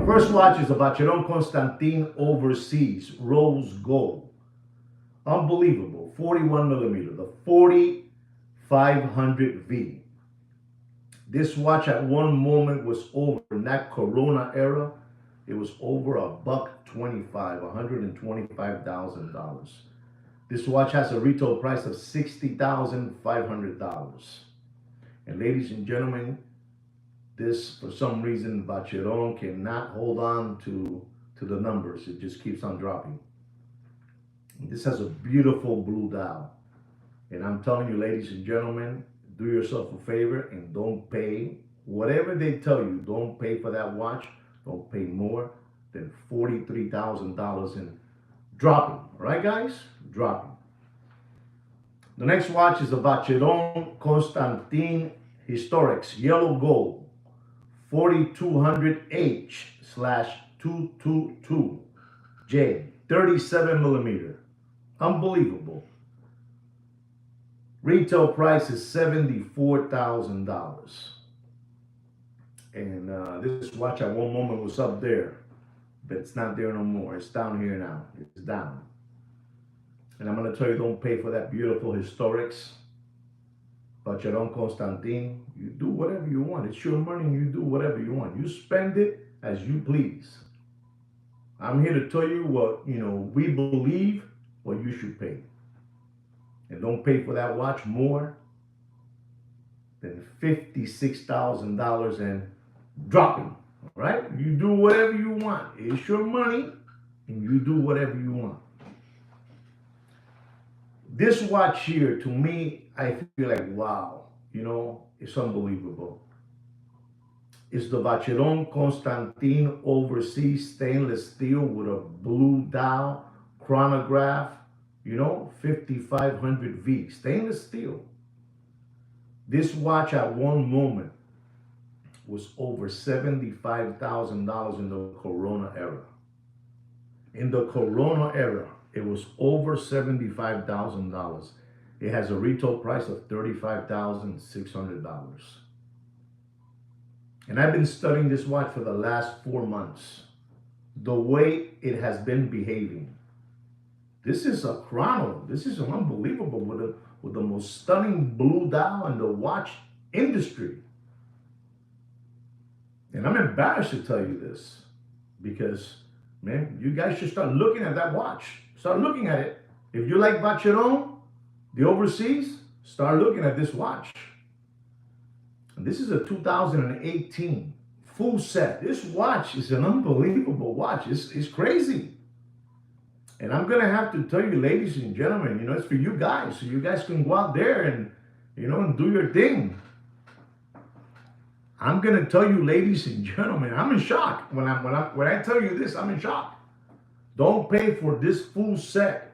Our first watch is a Vacheron Constantin Overseas Rose Gold. Unbelievable. 41 millimeter. The 4500V. This watch at one moment was over, in that Corona era, it was over $125, $125,000. This watch has a retail price of $60,500. And ladies and gentlemen, this, for some reason, Vacheron cannot hold on to the numbers. It just keeps on dropping. This has a beautiful blue dial. And I'm telling you, ladies and gentlemen, do yourself a favor and don't pay whatever they tell you. Don't pay for that watch. Don't pay more than $43,000 in dropping. All right, guys? Dropping. The next watch is a Vacheron Constantin Historics Yellow Gold 4200H/222J 37 millimeter. Unbelievable. Retail price is $74,000. And this watch at one moment was up there, but it's not there no more. It's down here now. It's down. And I'm going to tell you, don't pay for that beautiful Historics. Vacheron Constantin, you do whatever you want. It's your money, you do whatever you want. You spend it as you please. I'm here to tell you what, we believe what you should pay. And don't pay for that watch more than $56,000 and dropping, right? You do whatever you want. It's your money and you do whatever you want. This watch here, to me, I feel like, wow, it's unbelievable. It's the Vacheron Constantin Overseas Stainless Steel with a blue dial chronograph, 5500V, stainless steel. This watch at one moment was over $75,000 in the Corona era. In the Corona era, it was over $75,000. It has a retail price of $35,600. And I've been studying this watch for the last 4 months. The way it has been behaving. This is a chrono. This is unbelievable with the most stunning blue dial in the watch industry. And I'm embarrassed to tell you this because, man, you guys should start looking at that watch. Start looking at it. If you like Vacheron, the Overseas, start looking at this watch. And this is a 2018 full set. This watch is an unbelievable watch. It's crazy. And I'm going to have to tell you, ladies and gentlemen, it's for you guys. So you guys can go out there and, and do your thing. I'm going to tell you, ladies and gentlemen, I'm in shock. When I tell you this, I'm in shock. Don't pay for this full set,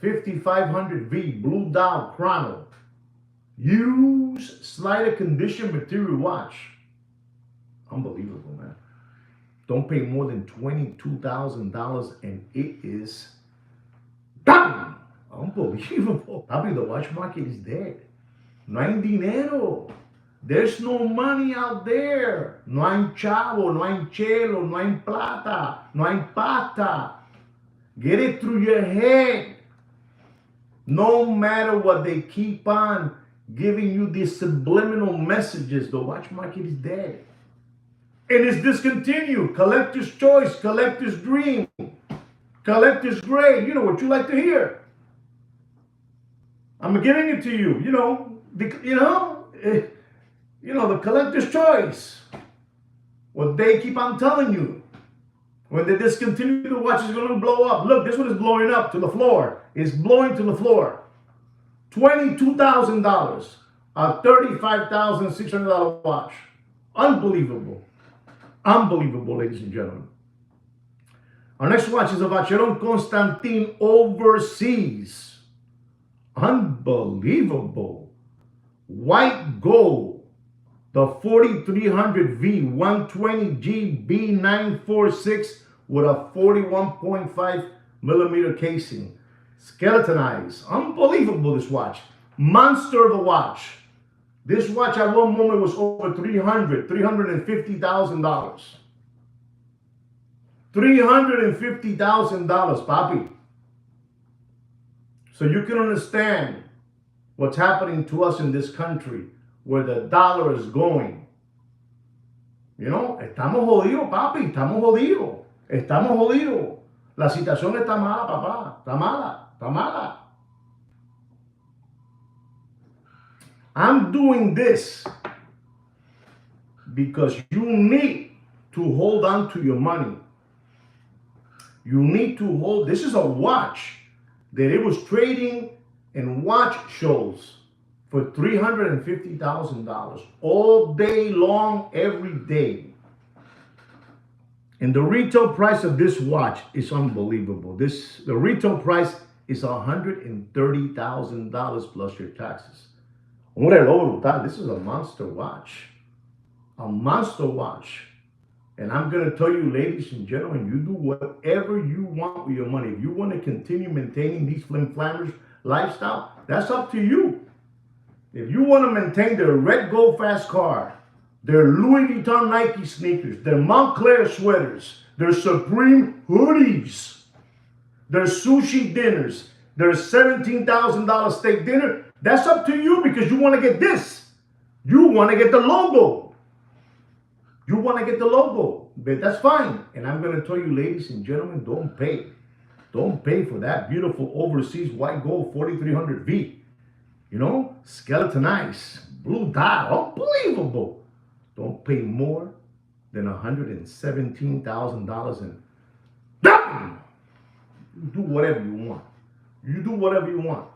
5500V blue dial chrono. Use slider condition material watch. Unbelievable, man. Don't pay more than $22,000 and it is done. Unbelievable. Probably the watch market is dead. No hay dinero. There's no money out there. No hay chavo, no hay chelo, no hay plata, no hay pata. Get it through your head. No matter what they keep on giving you these subliminal messages, the watch market is dead. And it's discontinued. Collector's choice, collector's dream, collector's grade. You know what you like to hear. I'm giving it to you. The collector's choice. What they keep on telling you. When they discontinue, the watch is going to blow up. Look, this one is blowing up to the floor. It's blowing to the floor. $22,000. A $35,600 watch. Unbelievable. Unbelievable, ladies and gentlemen. Our next watch is a Vacheron Constantin Overseas. Unbelievable. White gold. The 4300V 120G B946 with a 41.5 millimeter casing. Skeletonized. Unbelievable, this watch. Monster of a watch. This watch at one moment was over $350,000. $350,000, papi. So you can understand what's happening to us in this country, where the dollar is going. You know, estamos jodidos, papi, estamos jodidos. Estamos jodidos. La situación está mala, papá. Está mala, está mala. I'm doing this because you need to hold on to your money. You need to hold. This is a watch that it was trading in watch shows for $350,000 all day long, every day. And the retail price of this watch is unbelievable. The retail price is $130,000 plus your taxes. This is a monster watch. A monster watch. And I'm going to tell you, ladies and gentlemen, you do whatever you want with your money. If you want to continue maintaining these flim flammers lifestyle, that's up to you. If you want to maintain their red gold fast car, their Louis Vuitton Nike sneakers, their Montclair sweaters, their Supreme hoodies, their sushi dinners, their $17,000 steak dinner, that's up to you, because you want to get this. You want to get the logo. You want to get the logo, but that's fine. And I'm going to tell you, ladies and gentlemen, don't pay. Don't pay for that beautiful overseas white gold 4300V. You know, skeletonized, blue dial, unbelievable. Don't pay more than $117,000 and you do whatever you want. You do whatever you want.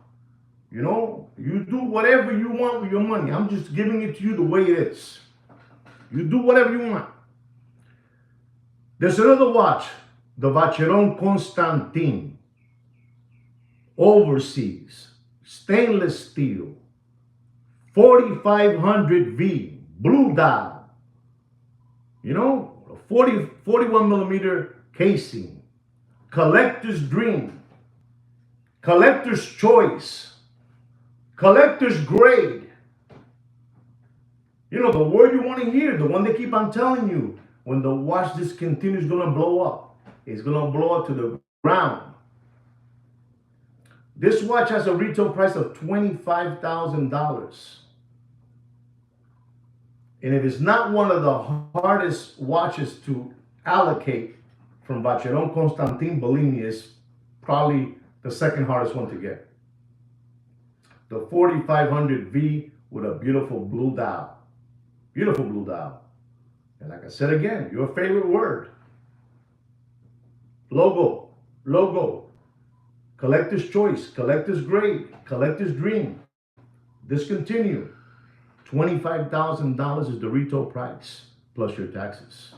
You know, you do whatever you want with your money. I'm just giving it to you the way it is. You do whatever you want. There's another watch, the Vacheron Constantin, overseas, stainless steel, 4500V, blue dial. You know, a 41 millimeter casing, collector's dream, collector's choice, collector's grade. You know, the word you want to hear, the one they keep on telling you, when the watch discontinues, is going to blow up. It's going to blow up to the ground. This watch has a retail price of $25,000. And it is not one of the hardest watches to allocate from Vacheron Constantin. Believe me, it's probably the second hardest one to get. The 4500V with a beautiful blue dial. Beautiful blue dial. And like I said again, your favorite word. Logo. Logo. Collector's choice. Collector's grade. Collector's dream. Discontinue. $25,000 is the retail price plus your taxes.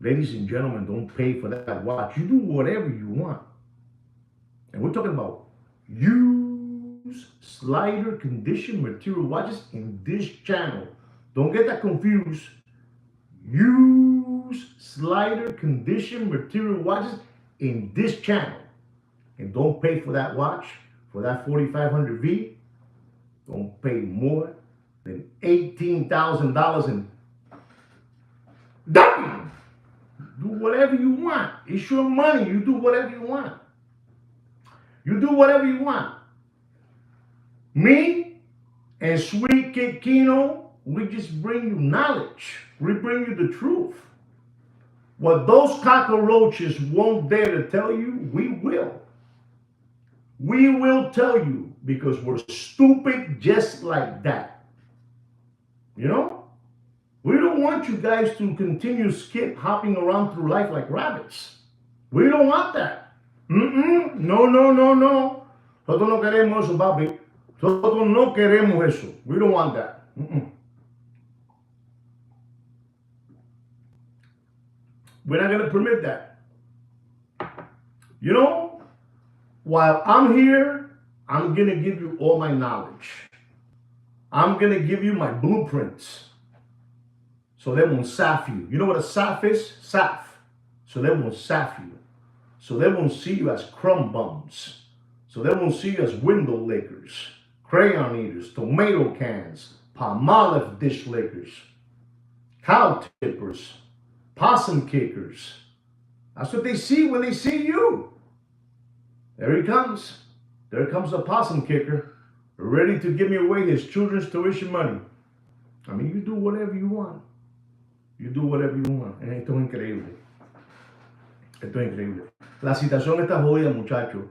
Ladies and gentlemen, don't pay for that watch. You do whatever you want. And we're talking about used slider condition material watches in this channel. Don't get that confused. Used slider condition material watches in this channel. And don't pay for that watch, for that 4500V. Don't pay more than $18,000 and done. Do whatever you want. It's your money. You do whatever you want. You do whatever you want. Me and Sweet Kid Kino, we just bring you knowledge. We bring you the truth. What those cockroaches won't dare to tell you, we will. We will tell you, because we're stupid just like that. You know? We don't want you guys to continue skip hopping around through life like rabbits. We don't want that. No, no, no, no. Nosotros no queremos eso, papi. Nosotros no queremos eso. We don't want that. We're not going to permit that. You know, while I'm here, I'm going to give you all my knowledge. I'm going to give you my blueprints. So they won't saff you. You know what a saff is? Saff. So they won't saff you. So they won't see you as crumb bums. So they won't see you as window lickers, crayon eaters, tomato cans, palm olive dish lickers, cow tippers, Possum kickers. That's what they see when they see you. There he comes. There comes a possum kicker, ready to give me away his children's tuition money. I mean, you do whatever you want. You do whatever you want. Esto es increíble. Esto es increíble. La situación está jodida, muchachos.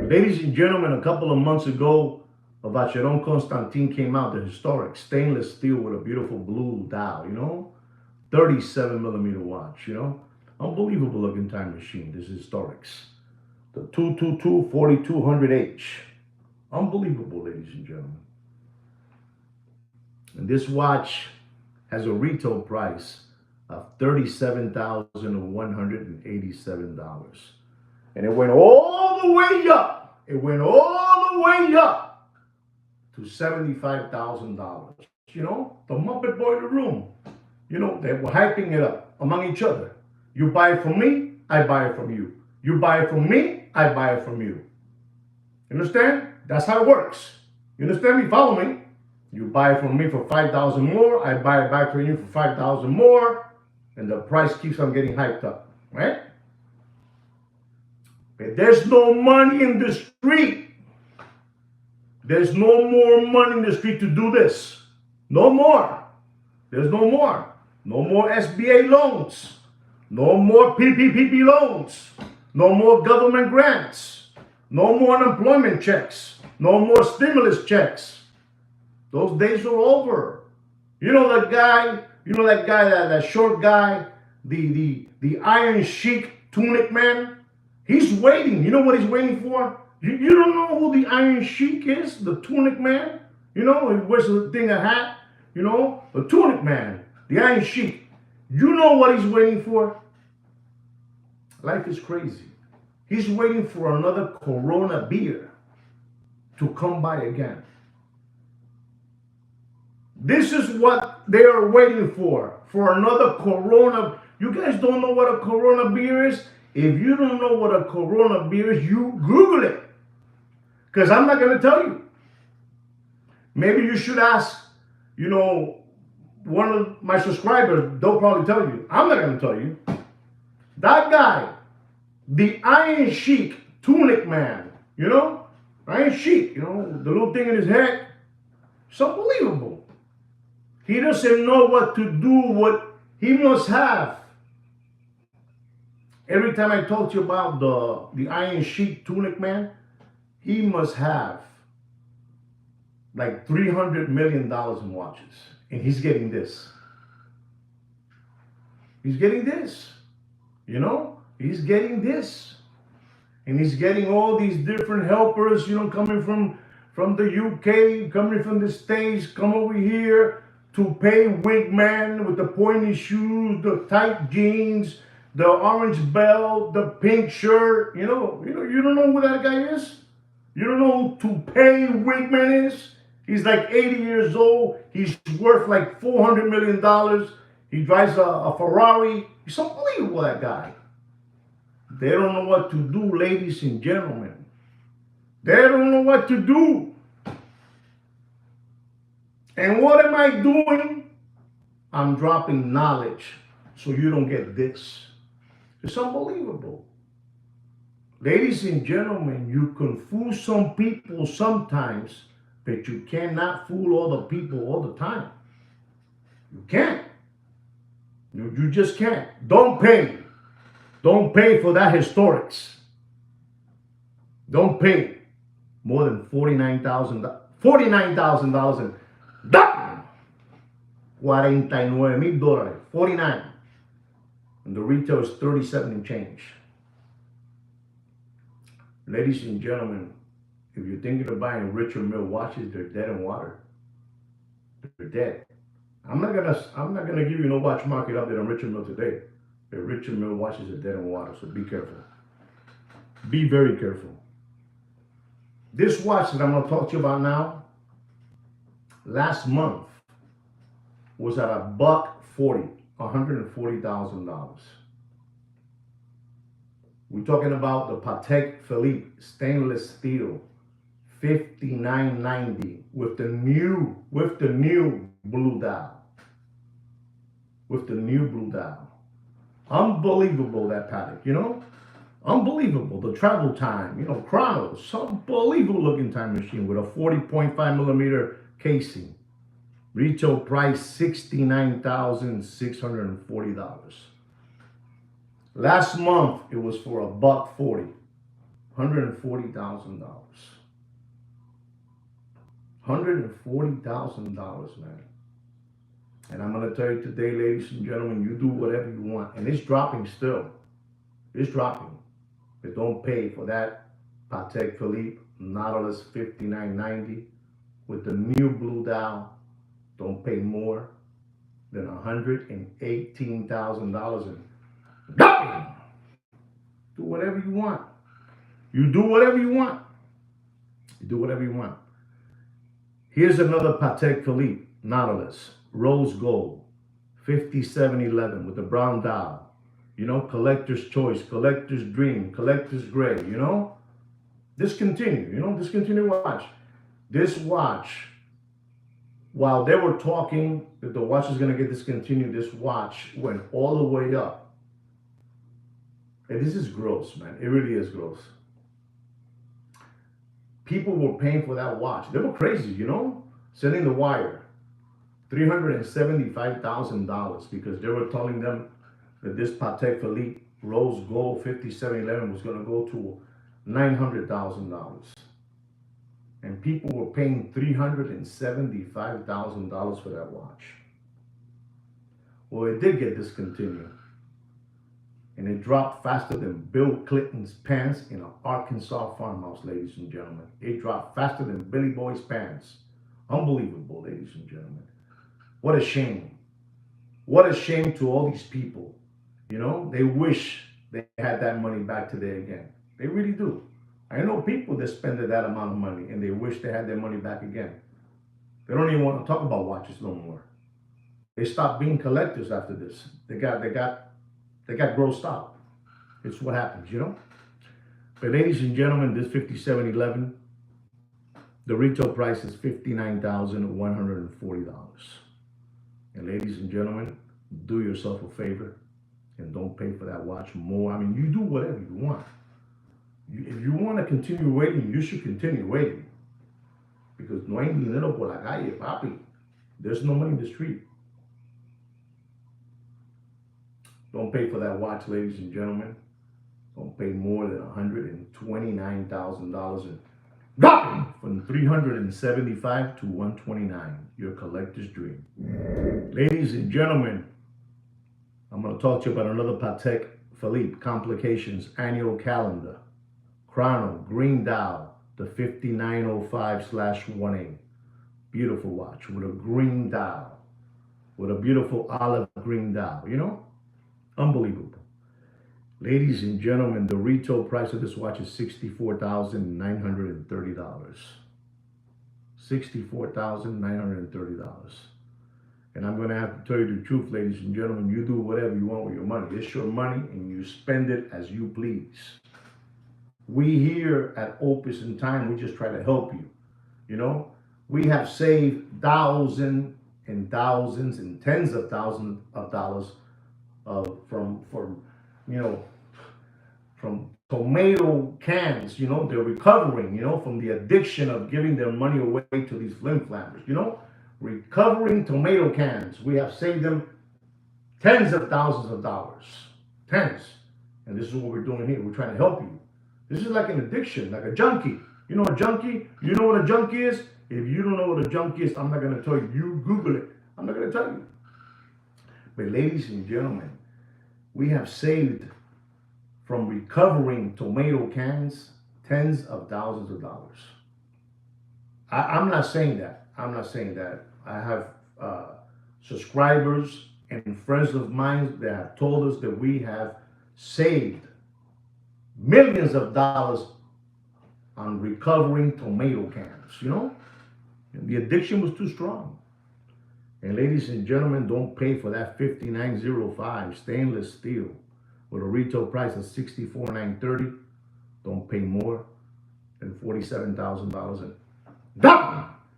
Ladies and gentlemen, a couple of months ago, a Vacheron Constantin came out, the historic stainless steel with a beautiful blue dial, you know? 37 millimeter watch, you know? Unbelievable looking time machine. This is historics. The 222 4200H. Unbelievable, ladies and gentlemen. And this watch has a retail price of $37,187. And it went all the way up. It went all the way up to $75,000. You know, the Muppet Boy in the room. You know, they were hyping it up among each other. You buy it from me, I buy it from you. You buy it from me, I buy it from you. You understand? That's how it works. You understand me? Follow me. You buy it from me for 5,000 more, I buy it back from you for 5,000 more, and the price keeps on getting hyped up, right? But there's no money in the street. There's no more money in the street to do this. No more. There's no more. No more SBA loans. No more PPP loans. No more government grants. No more unemployment checks. No more stimulus checks. Those days are over. You know that guy, that short guy, the Iron Sheik tunic man? He's waiting. You know what he's waiting for? You don't know who the Iron Sheik is? The tunic man? You know, he wears a thing, a hat. You know, the tunic man, the Iron Sheik. You know what he's waiting for? Life is crazy. He's waiting for another Corona beer to come by again. This is what they are waiting for another Corona. You guys don't know what a Corona beer is? If you don't know what a Corona beer is, you Google it. Because I'm not going to tell you. Maybe you should ask, you know, one of my subscribers. They'll probably tell you. I'm not going to tell you. That guy, the Iron Sheik tunic man, you know, Iron Sheik, you know, the little thing in his head. It's unbelievable. He doesn't know what to do, what he must have. Every time I talk to you about the Iron Sheik tunic man, he must have like $300 million in watches. And he's getting this. He's getting this. You know? He's getting this. And he's getting all these different helpers, you know, coming from the UK, coming from the States, come over here to pay Wigman with the pointy shoes, the tight jeans, the orange belt, the pink shirt. You don't know who that guy is? You don't know who to pay Wigman is? He's like 80 years old. He's worth like $400 million. He drives a Ferrari. It's unbelievable, that guy. They don't know what to do, ladies and gentlemen. They don't know what to do. And what am I doing? I'm dropping knowledge so you don't get this. It's unbelievable. Ladies and gentlemen, you can fool some people sometimes, but you cannot fool all the people all the time. You can't. You just can't. Don't pay. Don't pay for that historics. Don't pay more than $49,000 and $49,000. 49. And the retail is 37 and change. Ladies and gentlemen, if you're thinking of buying Richard Mille watches, they're dead in water. They're dead. I'm not gonna give you no watch market update on Richard Mille today. The Richard Mille watches are dead in water, so be careful. Be very careful. This watch that I'm gonna talk to you about now, last month was at $140,000, $140,000. We're talking about the Patek Philippe stainless steel, $59.90 with the new blue dial. with the new blue dial. Unbelievable, that Patek, you know? Unbelievable. The travel time, you know, chronos. Unbelievable looking time machine with a 40.5 millimeter casing. Retail price $69,640. Last month it was for $140. $140,000. $140,000, man. And I'm gonna tell you today, ladies and gentlemen, you do whatever you want. And it's dropping still. It's dropping. But don't pay for that Patek Philippe Nautilus 5990 with the new blue dial. Don't pay more than $118,000 and do whatever you want. You do whatever you want. You do whatever you want. Here's another Patek Philippe Nautilus, rose gold, 5711 with the brown dial. You know, collector's choice, collector's dream, collector's gray, you know? Discontinue, you know, discontinue watch. This watch, while they were talking that the watch is going to get discontinued, this watch went all the way up. And this is gross, man. It really is gross. People were paying for that watch. They were crazy, you know? Sending the wire. $375,000 because they were telling them that this Patek Philippe rose gold 5711 was going to go to $900,000. And people were paying $375,000 for that watch. Well, it did get discontinued. And it dropped faster than Bill Clinton's pants in an Arkansas farmhouse, ladies and gentlemen. It dropped faster than Billy Boy's pants. Unbelievable, ladies and gentlemen. What a shame. What a shame to all these people. You know, they wish they had that money back today again. They really do. I know people that spend that amount of money and they wish they had their money back again. They don't even want to talk about watches no more. They stopped being collectors after this. They got grossed out. It's what happens, you know. But ladies and gentlemen, this 5711, the retail price is $59,140. And ladies and gentlemen, do yourself a favor and don't pay for that watch more. I mean, you do whatever you want. If you want to continue waiting, you should continue waiting. Because no hay dinero por la calle, papi. There's no money in the street. Don't pay for that watch, ladies and gentlemen. Don't pay more than $129,000 and dropping from $375 to $129. Your collector's dream. Ladies and gentlemen, I'm going to talk to you about another Patek Philippe Complications annual calendar. Chrono, green dial, the 5905/1A. Beautiful watch with a green dial. With a beautiful olive green dial, you know? Unbelievable. Ladies and gentlemen, the retail price of this watch is $64,930. $64,930. And I'm going to have to tell you the truth, ladies and gentlemen. You do whatever you want with your money. It's your money and you spend it as you please. We here at Opus in Time, we just try to help you. You know, we have saved thousands and thousands and tens of thousands of dollars from tomato cans. You know, they're recovering, you know, from the addiction of giving their money away to these flim flammers, you know, recovering tomato cans. We have saved them tens of thousands of dollars, tens. And this is what we're doing here. We're trying to help you. This is like an addiction, like a junkie. You know a junkie? You know what a junkie is? If you don't know what a junkie is, I'm not going to tell you. You Google it. I'm not going to tell you. But ladies and gentlemen, we have saved from recovering tomato cans tens of thousands of dollars. I'm not saying that. I'm not saying that. I have subscribers and friends of mine that have told us that we have saved millions of dollars on recovering tomato cans, you know? And the addiction was too strong. And ladies and gentlemen, don't pay for that 5905 stainless steel with a retail price of $64,930. Don't pay more than $47,000 and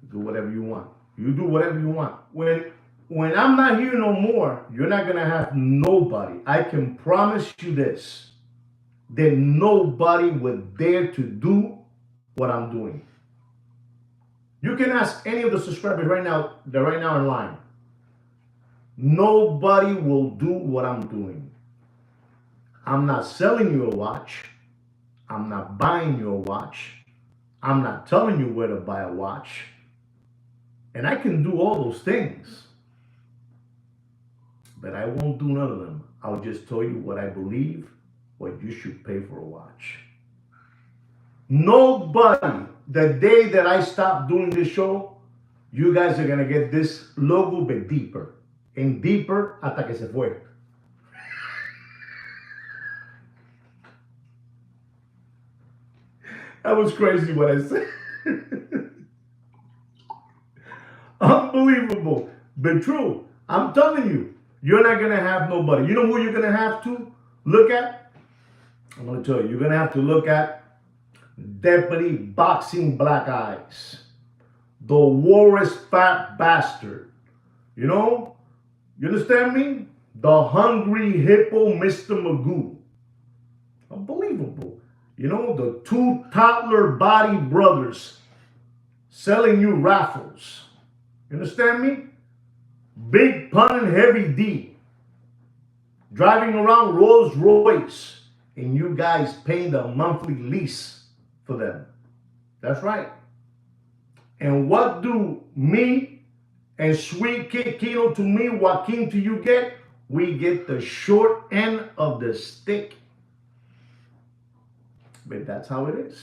do whatever you want. You do whatever you want. When when I'm not here no more, you're not gonna have nobody. I can promise you this, that nobody would dare to do what I'm doing. You can ask any of the subscribers right now, they're right now in line. Nobody will do what I'm doing. I'm not selling you a watch. I'm not buying you a watch. I'm not telling you where to buy a watch. And I can do all those things. But I won't do none of them. I'll just tell you what I believe, what you should pay for a watch. Nobody, the day that I stop doing this show, you guys are going to get this logo but deeper. And deeper hasta que se fue. That was crazy what I said. Unbelievable, but true. I'm telling you, you're not going to have nobody. You know who you're going to have to look at? I'm going to tell you, you're going to have to look at Deputy Boxing Black Eyes, the worst fat bastard. You know? You understand me? The hungry hippo, Mr. Magoo. Unbelievable. You know, the two toddler body brothers selling you raffles. You understand me? Big Pun and Heavy D driving around Rolls Royce, and you guys paying the monthly lease for them. That's right. And what do me and Sweet Kid Kino to me, Joaquin to you get? We get the short end of the stick. But that's how it is.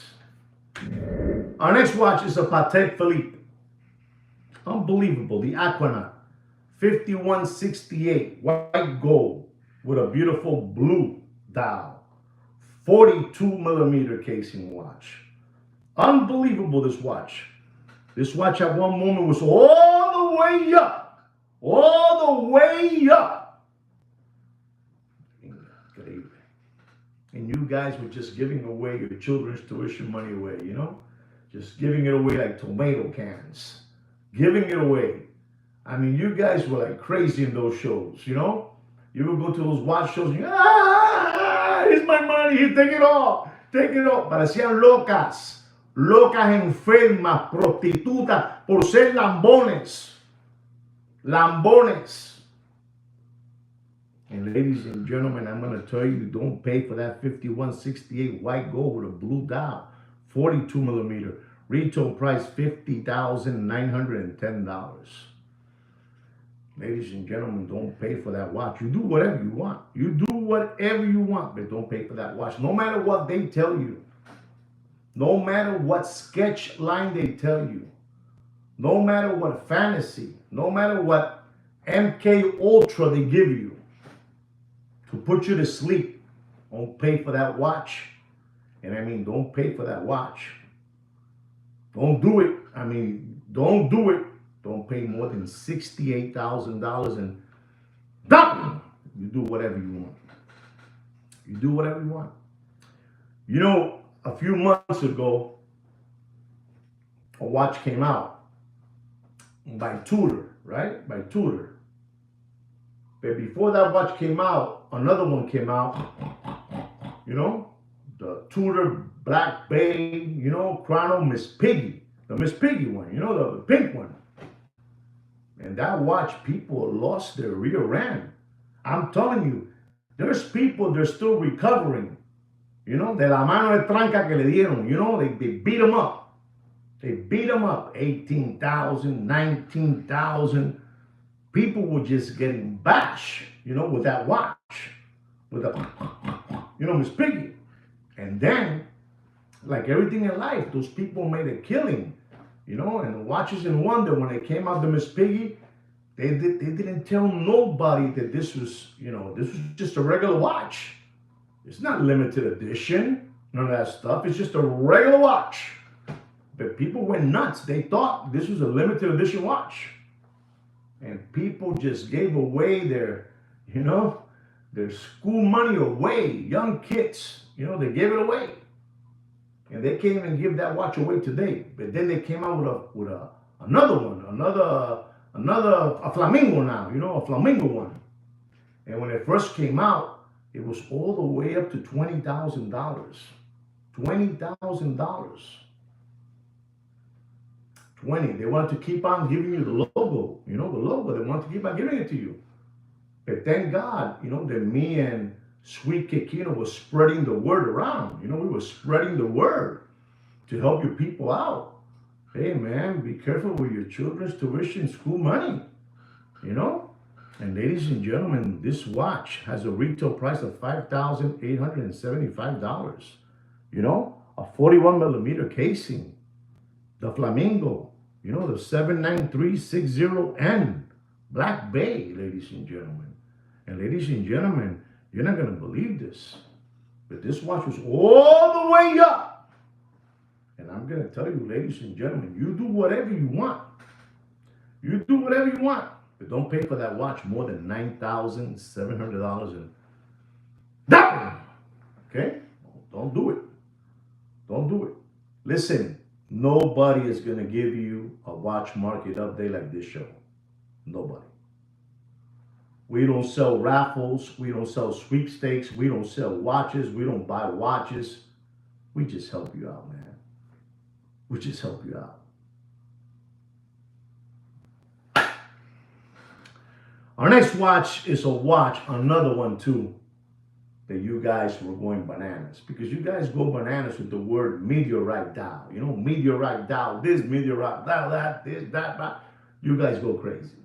Our next watch is a Patek Philippe. Unbelievable. The Aquanaut. 5168. White gold with a beautiful blue dial. 42 millimeter casing watch. Unbelievable, this watch. This watch at one moment was all the way up. All the way up. And you guys were just giving away your children's tuition money away, you know? Just giving it away like tomato cans. Giving it away. I mean, you guys were like crazy in those shows, you know? You would go to those watch shows and here's my money, here, take it all. Take it all. Parecían locas. Locas enfermas, prostitutas, por ser lambones. Lambones. And ladies and gentlemen, I'm going to tell you, don't pay for that 5168 white gold with a blue dial, 42 millimeter. Retail price $50,910. Ladies and gentlemen, don't pay for that watch. You do whatever you want. You do whatever you want, but don't pay for that watch. No matter what they tell you. No matter what sketch line they tell you. No matter what fantasy. No matter what MK Ultra they give you. To put you to sleep. Don't pay for that watch. And I mean, don't pay for that watch. Don't do it. I mean, don't do it. Don't pay more than $68,000 and you do whatever you want. You do whatever you want. You know, a few months ago, a watch came out by Tudor, right? By Tudor. But before that watch came out, another one came out, you know, the Tudor Black Bay, you know, chrono Miss Piggy, the Miss Piggy one, you know, the pink one. And that watch, people lost their rear end. I'm telling you, there's people, they're still recovering. You know, de la mano de tranca que le dieron, you know, they beat them up. They beat them up, 18,000, 19,000. People were just getting bashed, you know, with that watch. With the, you know, Miss Piggy. And then, like everything in life, those people made a killing. You know, and the Watches and Wonder, when they came out to Miss Piggy, they didn't tell nobody that this was, you know, this was just a regular watch. It's not limited edition, none of that stuff. It's just a regular watch. But people went nuts. They thought this was a limited edition watch. And people just gave away their, you know, their school money away. Young kids, you know, they gave it away. And they can't even give that watch away today. But then they came out with another one, a flamingo now, you know, a flamingo one. And when it first came out, it was all the way up to $20,000. $20,000. 20. They wanted to keep on giving you the logo, you know, the logo. They wanted to keep on giving it to you. But thank God, you know, that me and Sweet Kikino was spreading the word around. You know, we were spreading the word to help your people out. Hey, man, be careful with your children's tuition school money, you know? And ladies and gentlemen, this watch has a retail price of $5,875. You know, a 41 millimeter casing, the Flamingo, you know, the 79360N, Black Bay, ladies and gentlemen. And ladies and gentlemen, you're not going to believe this, but this watch was all the way up. And I'm going to tell you, ladies and gentlemen, you do whatever you want. You do whatever you want, but don't pay for that watch more than $9,700. And that, okay? Don't do it. Don't do it. Listen, nobody is going to give you a watch market update like this show. Nobody. We don't sell raffles. We don't sell sweepstakes. We don't sell watches. We don't buy watches. We just help you out, man. We just help you out. Our next watch is a watch, another one too, that you guys were going bananas. Because you guys go bananas with the word meteorite dial. You know, meteorite dial, this, meteorite dial, that, this, that. You guys go crazy.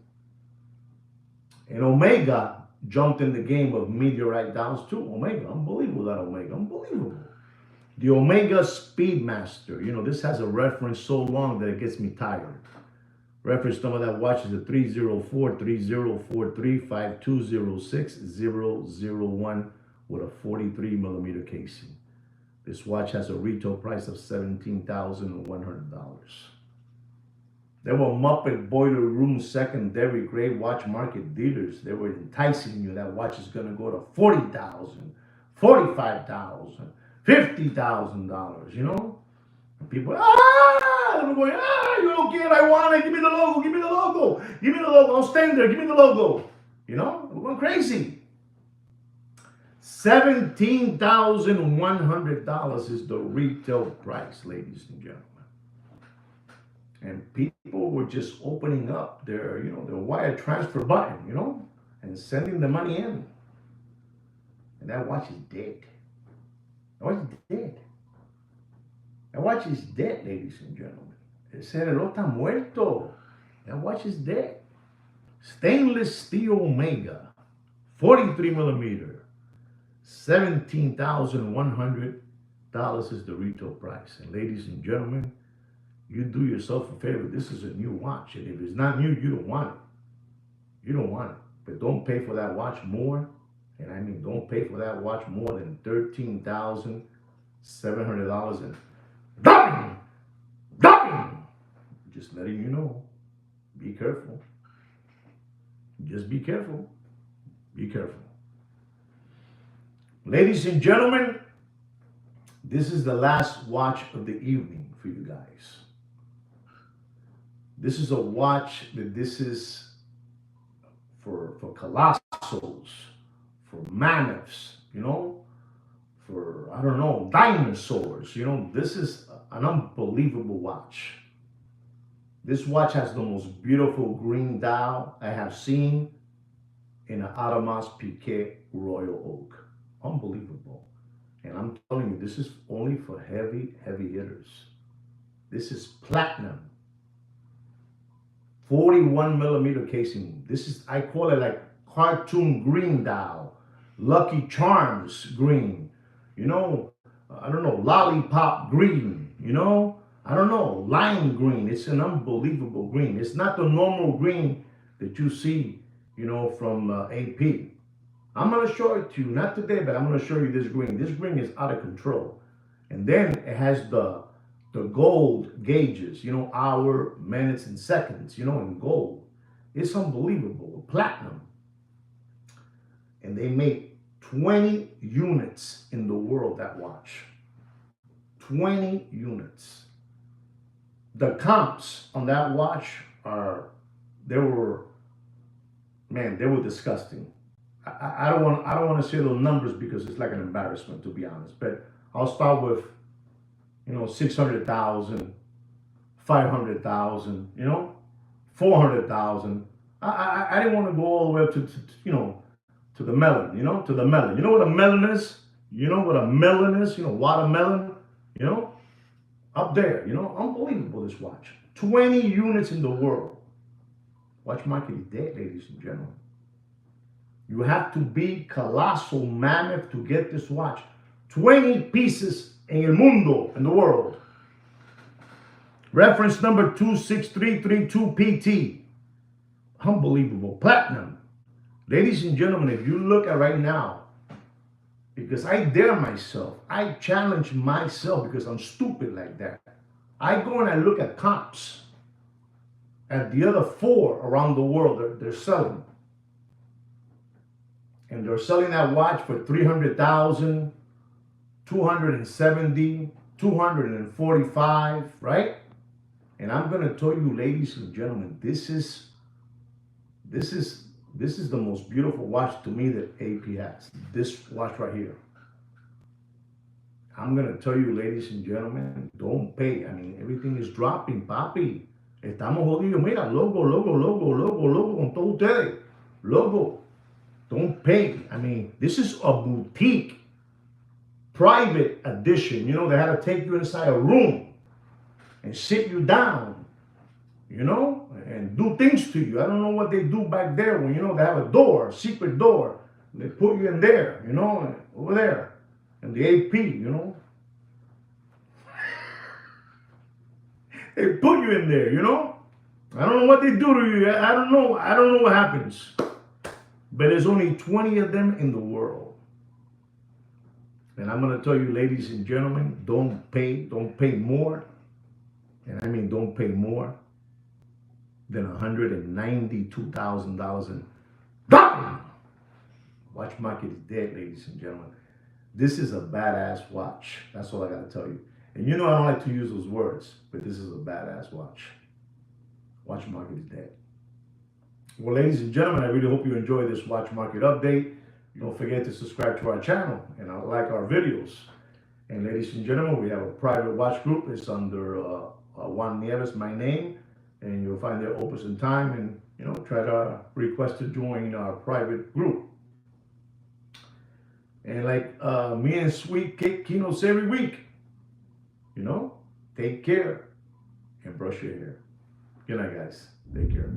And Omega jumped in the game of meteorite dials too. Omega, unbelievable that Omega, unbelievable. The Omega Speedmaster, you know, this has a reference so long that it gets me tired. Reference number of that watch is a 304-3043-5206-001 with a 43 millimeter casing. This watch has a retail price of $17,100. There were Muppet Boiler Room secondary grade watch market dealers. They were enticing you. That watch is going to go to $40,000, $45,000, $50,000, you know? And people, I'm going, you don't get it, I want it, give me the logo, give me the logo, give me the logo, I'll stand there, give me the logo. You know, we're going crazy. $17,100 is the retail price, ladies and gentlemen. And people were just opening up their, you know, their wire transfer button, you know, and sending the money in. And that watch is dead. That watch is dead. That watch is dead, ladies and gentlemen. Ese reloj está muerto. That watch is dead. Stainless steel Omega, 43 millimeter, $17,100 is the retail price. And ladies and gentlemen, you do yourself a favor. This is a new watch. And if it's not new, you don't want it. You don't want it. But don't pay for that watch more. And I mean, don't pay for that watch more than $13,700. And dumping! Just letting you know. Be careful. Just be careful. Be careful. Ladies and gentlemen, this is the last watch of the evening for you guys. This is a watch that this is for colossals, for mammoths, you know, for, I don't know, dinosaurs, you know. This is an unbelievable watch. This watch has the most beautiful green dial I have seen in an Audemars Piguet Royal Oak. Unbelievable. And I'm telling you, this is only for heavy hitters. This is platinum. 41 millimeter casing. This is, I call it like cartoon green dial. Lucky Charms green. You know, I don't know, lollipop green, you know? I don't know, lime green. It's an unbelievable green. It's not the normal green that you see, you know, from AP. I'm going to show it to you, not today, but I'm going to show you this green. This green is out of control. And then it has the gold gauges, you know, hour, minutes, and seconds, you know, in gold. It's unbelievable, platinum. And they make 20 units in the world, that watch. 20 units. The comps on that watch are they were, man, they were disgusting. I don't want to say those numbers because it's like an embarrassment, to be honest. But I'll start with, 600,000, 500,000, 400,000. I didn't want to go all the way up to the melon, to the melon. You know what a melon is? You know what a melon is? Watermelon, you know, up there, unbelievable this watch. 20 units in the world. Watch market is dead, ladies and gentlemen. You have to be colossal mammoth to get this watch. 20 pieces en el mundo, in the world. Reference number 26332PT. Unbelievable. Platinum. Ladies and gentlemen, if you look at right now, because I dare myself, I challenge myself because I'm stupid like that. I go and I look at comps at the other 4 around the world that they're selling. And they're selling that watch for 300,000, 270, 245, right? And I'm going to tell you, ladies and gentlemen, this is the most beautiful watch to me that AP has. This watch right here. I'm going to tell you, ladies and gentlemen, don't pay. I mean, everything is dropping, papi. Estamos jodidos. Mira, logo, con todos ustedes. Logo. Don't pay. I mean, this is a boutique, private edition. They had to take you inside a room and sit you down, and do things to you. I don't know what they do back there when, they have a door, a secret door. They put you in there, over there, in the AP, They put you in there, I don't know what they do to you. I don't know what happens. But there's only 20 of them in the world. And I'm going to tell you, ladies and gentlemen, don't pay more. And I mean, don't pay more than $192,000. And BAM! Watch market is dead, ladies and gentlemen. This is a badass watch. That's all I got to tell you. And I don't like to use those words, but this is a badass watch. Watch market is dead. Well, ladies and gentlemen, I really hope you enjoy this watch market update. Don't forget to subscribe to our channel and like our videos. And ladies and gentlemen, we have a private watch group. It's under Juan Nieves, my name. And you'll find their opus in time and, try to request to join our private group. And like me and Sweet kick keynotes every week, take care and brush your hair. Good night, guys. Take care.